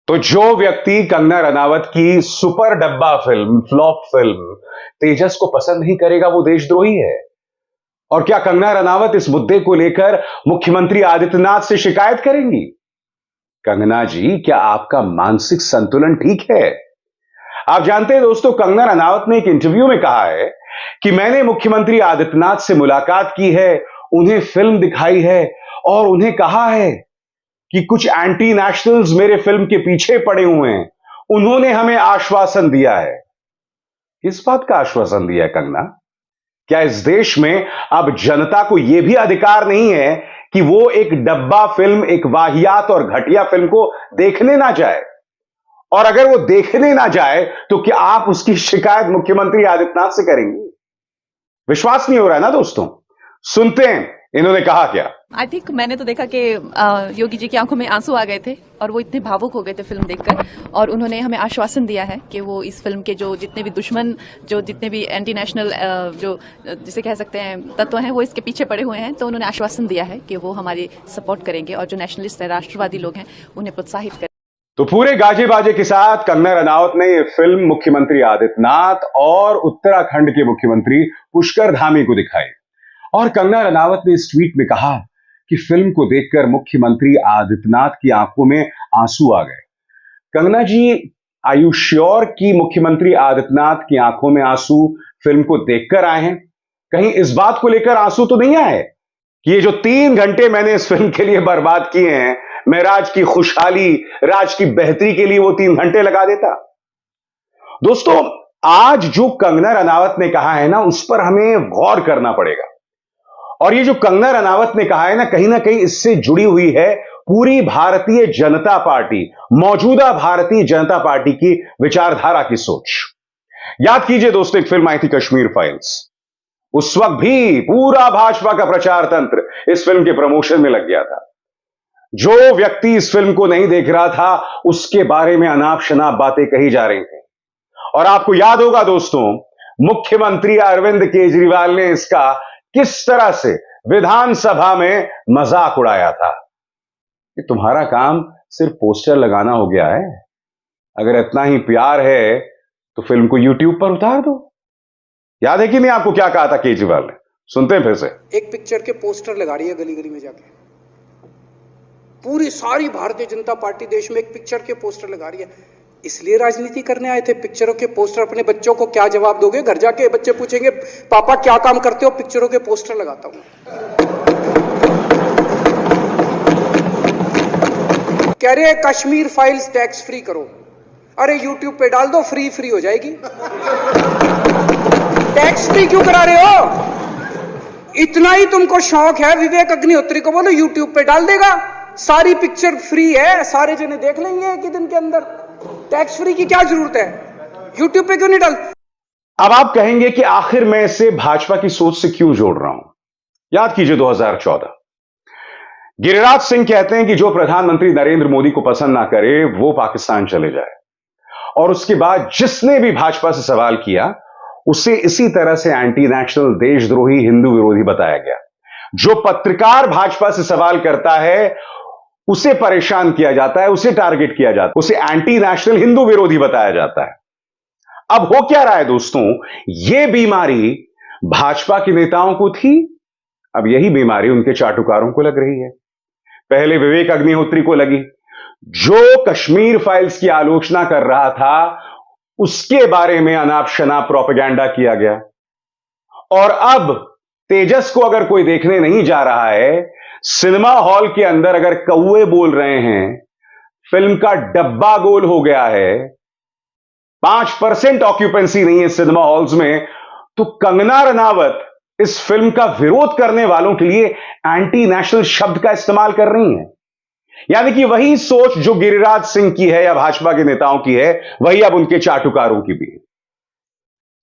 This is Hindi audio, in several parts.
तो जो व्यक्ति कंगना रनावत की सुपर डब्बा फिल्म, फ्लॉप फिल्म तेजस को पसंद नहीं करेगा, वो देशद्रोही है। और क्या कंगना रनावत इस मुद्दे को लेकर मुख्यमंत्री आदित्यनाथ से शिकायत करेंगी? कंगना जी, क्या आपका मानसिक संतुलन ठीक है? आप जानते हैं दोस्तों, कंगना रनावत ने एक इंटरव्यू में कहा है कि मैंने मुख्यमंत्री आदित्यनाथ से मुलाकात की है, उन्हें फिल्म दिखाई है और उन्हें कहा है कि कुछ एंटी नेशनल्स मेरे फिल्म के पीछे पड़े हुए हैं। उन्होंने हमें आश्वासन दिया है। किस बात का आश्वासन दिया है कंगना? क्या इस देश में अब जनता को यह भी अधिकार नहीं है कि वो एक डब्बा फिल्म, एक वाहियात और घटिया फिल्म को देखने ना जाए? और अगर वो देखने ना जाए तो क्या आप उसकी शिकायत मुख्यमंत्री आदित्यनाथ से करेंगी? विश्वास नहीं हो रहा है ना दोस्तों? सुनते हैं इन्होंने कहा क्या। आई थिंक मैंने तो देखा कि योगी जी की आंखों में आंसू आ गए थे और वो इतने भावुक हो गए थे फिल्म देखकर, और उन्होंने हमें आश्वासन दिया है कि वो इस फिल्म के जो जितने भी दुश्मन, जो जितने भी एंटी नेशनल जो जिसे कह सकते हैं तत्व हैं, वो इसके पीछे पड़े हुए हैं। तो उन्होंने आश्वासन दिया है कि वो हमारी सपोर्ट करेंगे और जो नेशनलिस्ट है, राष्ट्रवादी लोग हैं, उन्हें प्रोत्साहित करेंगे। तो पूरे गाजे बाजे के साथ कंगना रनावत ने यह फिल्म मुख्यमंत्री आदित्यनाथ और उत्तराखंड के मुख्यमंत्री पुष्कर धामी को दिखाई। और कंगना रनावत ने इस ट्वीट में कहा कि फिल्म को देखकर मुख्यमंत्री आदित्यनाथ की आंखों में आंसू आ गए। कंगना जी, आर यू श्योर कि मुख्यमंत्री आदित्यनाथ की आंखों में आंसू फिल्म को देखकर आए हैं? कहीं इस बात को लेकर आंसू तो नहीं आए कि ये जो 3 घंटे मैंने इस फिल्म के लिए बर्बाद किए हैं, मैं राज की खुशहाली, राज की बेहतरी के लिए वो 3 घंटे लगा देता? दोस्तों, आज जो कंगना रनावत ने कहा है ना, उस पर हमें गौर करना पड़ेगा। और ये जो कंगना रनावत ने कहा है ना कहीं इससे जुड़ी हुई है पूरी भारतीय जनता पार्टी, मौजूदा भारतीय जनता पार्टी की विचारधारा की सोच। याद कीजिए दोस्तों, एक फिल्म आई थी कश्मीर फाइल्स। उस वक्त भी पूरा भाजपा का प्रचार तंत्र इस फिल्म के प्रमोशन में लग गया था। जो व्यक्ति इस फिल्म को नहीं देख रहा था, उसके बारे में अनाप शनाप बातें कही जा रही थी। और आपको याद होगा दोस्तों, मुख्यमंत्री अरविंद केजरीवाल ने इसका किस तरह से विधानसभा में मजाक उड़ाया था कि तुम्हारा काम सिर्फ पोस्टर लगाना हो गया है, अगर इतना ही प्यार है तो फिल्म को यूट्यूब पर उतार दो। याद है कि नहीं आपको क्या कहा था केजरीवाल ने? सुनते हैं फिर से। एक पिक्चर के पोस्टर लगा रही है गली गली में जाके, पूरी सारी भारतीय जनता पार्टी देश में एक पिक्चर के पोस्टर लगा रही है। इसलिए राजनीति करने आए थे? पिक्चरों के पोस्टर? अपने बच्चों को क्या जवाब दोगे? घर जाके बच्चे पूछेंगे पापा क्या काम करते हो? पिक्चरों के पोस्टर लगाता हूं। कह रहे हैं कश्मीर फाइल्स टैक्स फ्री करो। अरे यूट्यूब पे डाल दो, फ्री फ्री हो जाएगी। टैक्स फ्री क्यों करा रहे हो? इतना ही तुमको शौक है, विवेक अग्निहोत्री को बोलो यूट्यूब पे डाल देगा, सारी पिक्चर फ्री है, सारे जने देख लेंगे एक ही दिन के अंदर। टैक्स फ्री की क्या जरूरत है? यूट्यूब पे क्यों नहीं डाल? अब आप कहेंगे कि आखिर मैं इसे भाजपा की सोच से क्यों जोड़ रहा हूं? याद कीजिए 2014, गिरिराज सिंह कहते हैं कि जो प्रधानमंत्री नरेंद्र मोदी को पसंद ना करे वो पाकिस्तान चले जाए। और उसके बाद जिसने भी भाजपा से सवाल किया उसे इसी तरह से एंटी नेशनल, देशद्रोही, हिंदू विरोधी बताया गया। जो पत्रकार भाजपा से सवाल करता है उसे परेशान किया जाता है, उसे टारगेट किया जाता है, उसे एंटी नेशनल, हिंदू विरोधी बताया जाता है। अब हो क्या रहा है दोस्तों, यह बीमारी भाजपा के नेताओं को थी, अब यही बीमारी उनके चाटुकारों को लग रही है। पहले विवेक अग्निहोत्री को लगी, जो कश्मीर फाइल्स की आलोचना कर रहा था उसके बारे में अनाप शनाप प्रोपेगेंडा किया गया। और अब तेजस को अगर कोई देखने नहीं जा रहा है, सिनेमा हॉल के अंदर अगर कौवे बोल रहे हैं, फिल्म का डब्बा गोल हो गया है, 5% ऑक्यूपेंसी नहीं है सिनेमा हॉल्स में, तो कंगना रनावत इस फिल्म का विरोध करने वालों के लिए एंटी नेशनल शब्द का इस्तेमाल कर रही हैं। यानी कि वही सोच जो गिरिराज सिंह की है या भाजपा के नेताओं की है, वही अब उनके चाटुकारों की भी है।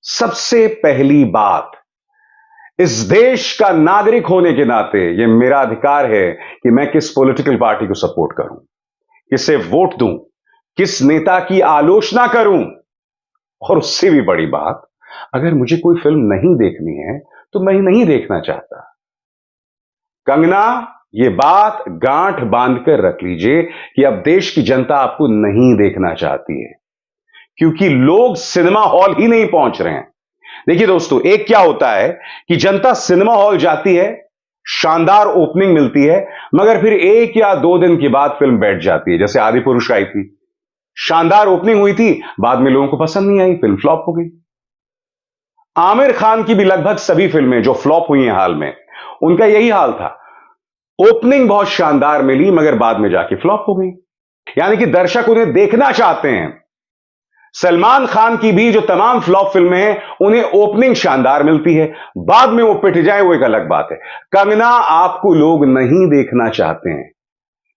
सबसे पहली बात, इस देश का नागरिक होने के नाते यह मेरा अधिकार है कि मैं किस पॉलिटिकल पार्टी को सपोर्ट करूं, किसे वोट दूं, किस नेता की आलोचना करूं। और उससे भी बड़ी बात, अगर मुझे कोई फिल्म नहीं देखनी है तो मैं नहीं देखना चाहता। कंगना, ये बात गांठ बांधकर रख लीजिए कि अब देश की जनता आपको नहीं देखना चाहती है, क्योंकि लोग सिनेमा हॉल ही नहीं पहुंच रहे हैं। देखिए दोस्तों, एक क्या होता है कि जनता सिनेमा हॉल जाती है, शानदार ओपनिंग मिलती है, मगर फिर 1 या 2 दिन के बाद फिल्म बैठ जाती है। जैसे आदिपुरुष आई थी, शानदार ओपनिंग हुई थी, बाद में लोगों को पसंद नहीं आई, फिल्म फ्लॉप हो गई। आमिर खान की भी लगभग सभी फिल्में जो फ्लॉप हुई हैं हाल में, उनका यही हाल था। ओपनिंग बहुत शानदार मिली, मगर बाद में जाके फ्लॉप हो गई। यानी कि दर्शक उन्हें देखना चाहते हैं। सलमान खान की भी जो तमाम फ्लॉप फिल्में हैं, उन्हें ओपनिंग शानदार मिलती है, बाद में वो पिट जाए, वो एक अलग बात है। कंगना, आपको लोग नहीं देखना चाहते हैं,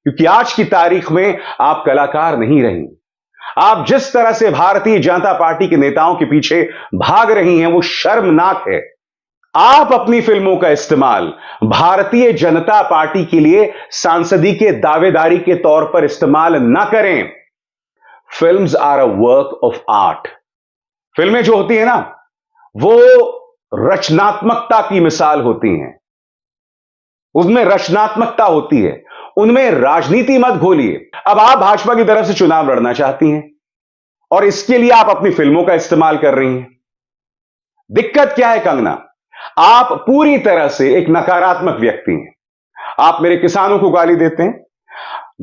क्योंकि आज की तारीख में आप कलाकार नहीं रही। आप जिस तरह से भारतीय जनता पार्टी के नेताओं के पीछे भाग रही हैं, वो शर्मनाक है। आप अपनी फिल्मों का इस्तेमाल भारतीय जनता पार्टी के लिए सांसदी के दावेदारी के तौर पर इस्तेमाल ना करें। Films are a work of art. फिल्में जो होती है ना, वो रचनात्मकता की मिसाल होती हैं। उसमें रचनात्मकता होती है, उनमें राजनीति मत घोलिए। अब आप भाजपा की तरफ से चुनाव लड़ना चाहती हैं और इसके लिए आप अपनी फिल्मों का इस्तेमाल कर रही हैं। दिक्कत क्या है कंगना? आप पूरी तरह से एक नकारात्मक व्यक्ति हैं। आप मेरे किसानों को गाली देते हैं।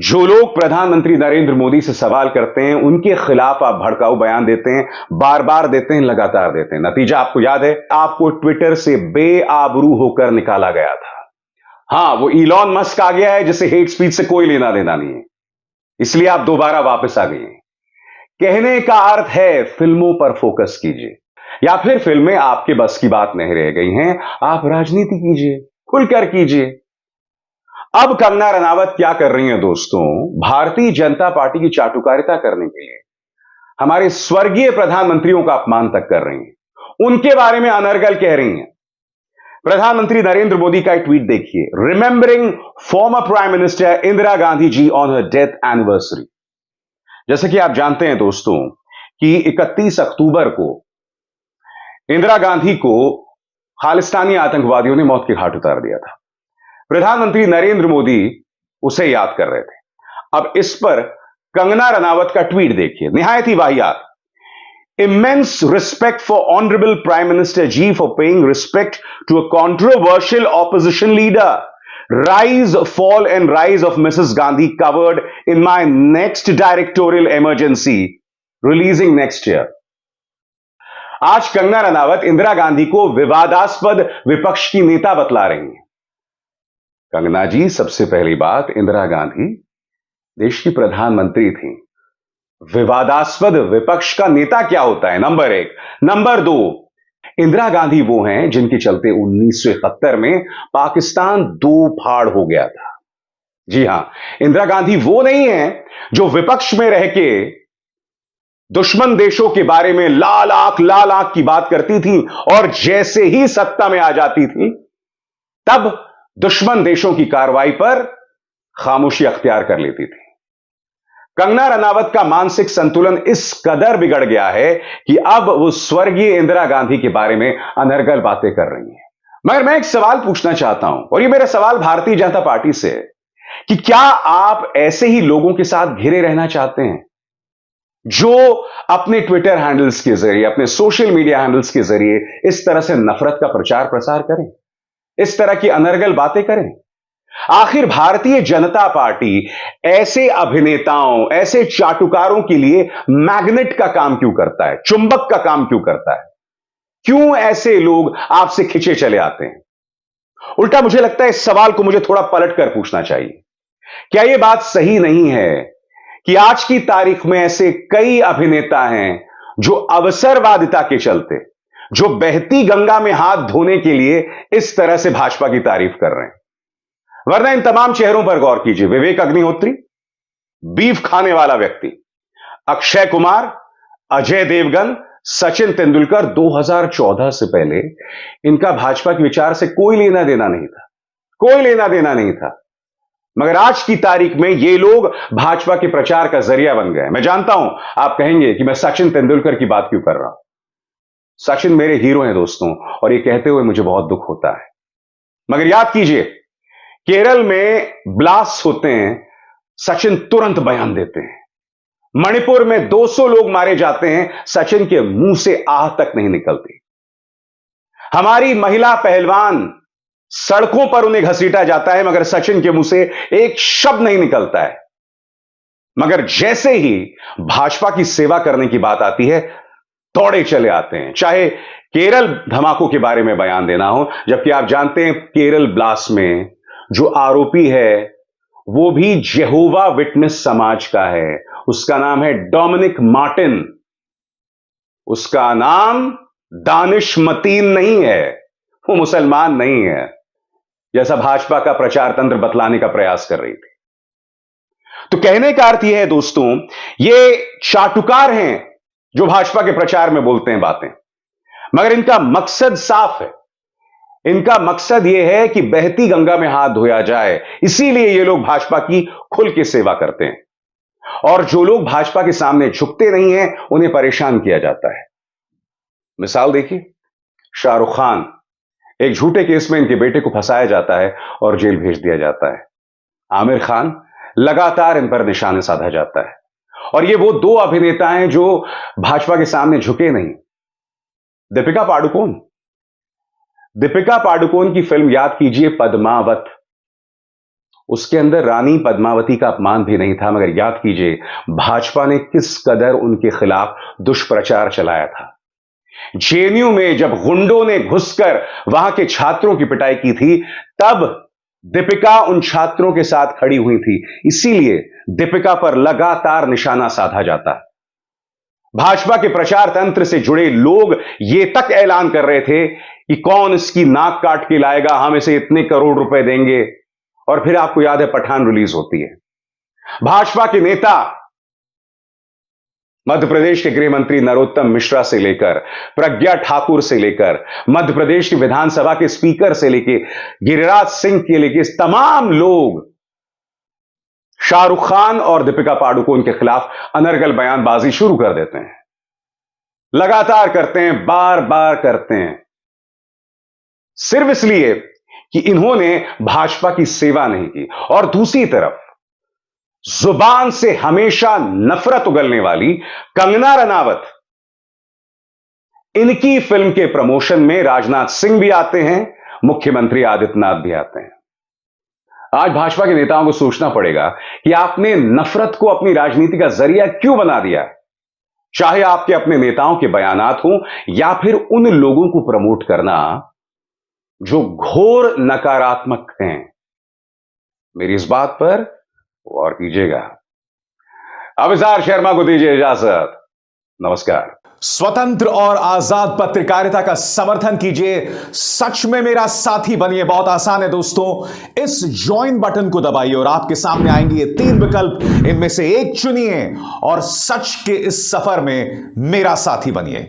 जो लोग प्रधानमंत्री नरेंद्र मोदी से सवाल करते हैं, उनके खिलाफ आप भड़काऊ बयान देते हैं, बार बार देते हैं, लगातार देते हैं। नतीजा आपको याद है, आपको ट्विटर से बेआबरू होकर निकाला गया था। हां, वो इलॉन मस्क आ गया है, जिसे हेट स्पीच से कोई लेना देना नहीं है, इसलिए आप दोबारा वापस आ गए हैं। कहने का अर्थ है, फिल्मों पर फोकस कीजिए, या फिर फिल्में आपके बस की बात नहीं रह गई हैं, आप राजनीति कीजिए, खुलकर कीजिए। अब कंगना रनावत क्या कर रही हैं दोस्तों? भारतीय जनता पार्टी की चाटुकारिता करने के लिए हमारे स्वर्गीय प्रधानमंत्रियों का अपमान तक कर रही हैं, उनके बारे में अनर्गल कह रही हैं। प्रधानमंत्री नरेंद्र मोदी का एक ट्वीट देखिए, remembering former prime minister Indira Gandhi ji on her death anniversary. जैसे कि आप जानते हैं दोस्तों कि 31 अक्टूबर को इंदिरा गांधी को खालिस्तानी आतंकवादियों ने मौत के घाट उतार दिया था। प्रधानमंत्री नरेंद्र मोदी उसे याद कर रहे थे। अब इस पर कंगना रनावत का ट्वीट देखिए, निहायत ही वाहियात। Immense respect for Honorable Prime Minister Ji for paying respect to a controversial opposition leader. Rise, fall and rise of Mrs. Gandhi covered in my next directorial emergency, releasing next year. आज कंगना रनावत इंदिरा गांधी को विवादास्पद विपक्ष की नेता बतला रही हैं। कंगना जी, सबसे पहली बात, इंदिरा गांधी देश की प्रधानमंत्री थी। विवादास्पद विपक्ष का नेता क्या होता है? नंबर 1। नंबर 2, इंदिरा गांधी वो हैं जिनके चलते 1971 में पाकिस्तान दो फाड़ हो गया था। जी हां, इंदिरा गांधी वो नहीं है जो विपक्ष में रह के दुश्मन देशों के बारे में लाल आंख की बात करती थी और जैसे ही सत्ता में आ जाती थी, तब दुश्मन देशों की कार्रवाई पर खामोशी अख्तियार कर लेती थी। कंगना रनावत का मानसिक संतुलन इस कदर बिगड़ गया है कि अब वो स्वर्गीय इंदिरा गांधी के बारे में अनर्गल बातें कर रही हैं। मगर मैं एक सवाल पूछना चाहता हूं, और ये मेरा सवाल भारतीय जनता पार्टी से है कि क्या आप ऐसे ही लोगों के साथ घिरे रहना चाहते हैं जो अपने ट्विटर हैंडल्स के जरिए, अपने सोशल मीडिया हैंडल्स के जरिए इस तरह से नफरत का प्रचार प्रसार करें, इस तरह की अनर्गल बातें करें? आखिर भारतीय जनता पार्टी ऐसे अभिनेताओं, ऐसे चाटुकारों के लिए मैग्नेट का काम क्यों करता है, चुंबक का काम क्यों करता है? क्यों ऐसे लोग आपसे खिंचे चले आते हैं? उल्टा मुझे लगता है इस सवाल को मुझे थोड़ा पलट कर पूछना चाहिए। क्या यह बात सही नहीं है कि आज की तारीख में ऐसे कई अभिनेता हैं जो अवसरवादिता के चलते, जो बहती गंगा में हाथ धोने के लिए इस तरह से भाजपा की तारीफ कर रहे हैं? वरना इन तमाम चेहरों पर गौर कीजिए। विवेक अग्निहोत्री, बीफ खाने वाला व्यक्ति, अक्षय कुमार, अजय देवगन, सचिन तेंदुलकर, 2014 से पहले इनका भाजपा के विचार से कोई लेना देना नहीं था, कोई लेना देना नहीं था। मगर आज की तारीख में ये लोग भाजपा के प्रचार का जरिया बन गए। मैं जानता हूं आप कहेंगे कि मैं सचिन तेंदुलकर की बात क्यों कर रहा हूं। सचिन मेरे हीरो हैं दोस्तों, और ये कहते हुए मुझे बहुत दुख होता है। मगर याद कीजिए केरल में ब्लास्ट होते हैं, सचिन तुरंत बयान देते हैं। मणिपुर में 200 लोग मारे जाते हैं, सचिन के मुंह से आह तक नहीं निकलती। हमारी महिला पहलवान सड़कों पर उन्हें घसीटा जाता है, मगर सचिन के मुंह से एक शब्द नहीं निकलता है। मगर जैसे ही भाजपा की सेवा करने की बात आती है, दौड़े चले आते हैं, चाहे केरल धमाकों के बारे में बयान देना हो। जबकि आप जानते हैं केरल ब्लास्ट में जो आरोपी है वो भी जेहोवा विटनेस समाज का है। उसका नाम है डोमिनिक मार्टिन। उसका नाम दानिश मतीन नहीं है, वो मुसलमान नहीं है, जैसा भाजपा का प्रचार तंत्र बतलाने का प्रयास कर रही थी। तो कहने का अर्थ यह है दोस्तों, ये चाटुकार हैं जो भाजपा के प्रचार में बोलते हैं बातें, मगर इनका मकसद साफ है। इनका मकसद यह है कि बहती गंगा में हाथ धोया जाए, इसीलिए ये लोग भाजपा की खुल के सेवा करते हैं। और जो लोग भाजपा के सामने झुकते नहीं हैं, उन्हें परेशान किया जाता है। मिसाल देखिए, शाहरुख खान, एक झूठे केस में इनके बेटे को फंसाया जाता है और जेल भेज दिया जाता है। आमिर खान, लगातार इन पर निशाने साधा जाता है। और ये वो दो अभिनेता हैं जो भाजपा के सामने झुके नहीं। दीपिका पादुकोण की फिल्म याद कीजिए, पद्मावत। उसके अंदर रानी पद्मावती का अपमान भी नहीं था, मगर याद कीजिए भाजपा ने किस कदर उनके खिलाफ दुष्प्रचार चलाया था। जेएनयू में जब गुंडों ने घुसकर वहां के छात्रों की पिटाई की थी, तब दीपिका उन छात्रों के साथ खड़ी हुई थी। इसीलिए दीपिका पर लगातार निशाना साधा जाता है। भाजपा के प्रचार तंत्र से जुड़े लोग ये तक ऐलान कर रहे थे कि कौन इसकी नाक काट के लाएगा, हम इसे इतने करोड़ रुपए देंगे। और फिर आपको याद है पठान रिलीज होती है। भाजपा के नेता मध्य प्रदेश के गृह मंत्री नरोत्तम मिश्रा से लेकर प्रज्ञा ठाकुर से लेकर मध्य प्रदेश की विधानसभा के स्पीकर से लेकर गिरिराज सिंह के लेकर तमाम लोग शाहरुख खान और दीपिका पादुकोण के खिलाफ अनर्गल बयानबाजी शुरू कर देते हैं। लगातार करते हैं, बार बार करते हैं, सिर्फ इसलिए कि इन्होंने भाजपा की सेवा नहीं की। और दूसरी तरफ जुबान से हमेशा नफरत उगलने वाली कंगना रनावत, इनकी फिल्म के प्रमोशन में राजनाथ सिंह भी आते हैं, मुख्यमंत्री आदित्यनाथ भी आते हैं। आज भाजपा के नेताओं को सोचना पड़ेगा कि आपने नफरत को अपनी राजनीति का जरिया क्यों बना दिया। चाहे आपके अपने नेताओं के बयानात हों या फिर उन लोगों को प्रमोट करना जो घोर नकारात्मक हैं। मेरी इस बात पर गौर कीजिएगा। अभिसार शर्मा को दीजिए इजाजत। नमस्कार। स्वतंत्र और आजाद पत्रकारिता का समर्थन कीजिए, सच में मेरा साथी बनिए। बहुत आसान है दोस्तों, इस ज्वाइन बटन को दबाइए और आपके सामने आएंगे ये 3 विकल्प, इनमें से एक चुनिए और सच के इस सफर में मेरा साथी बनिए।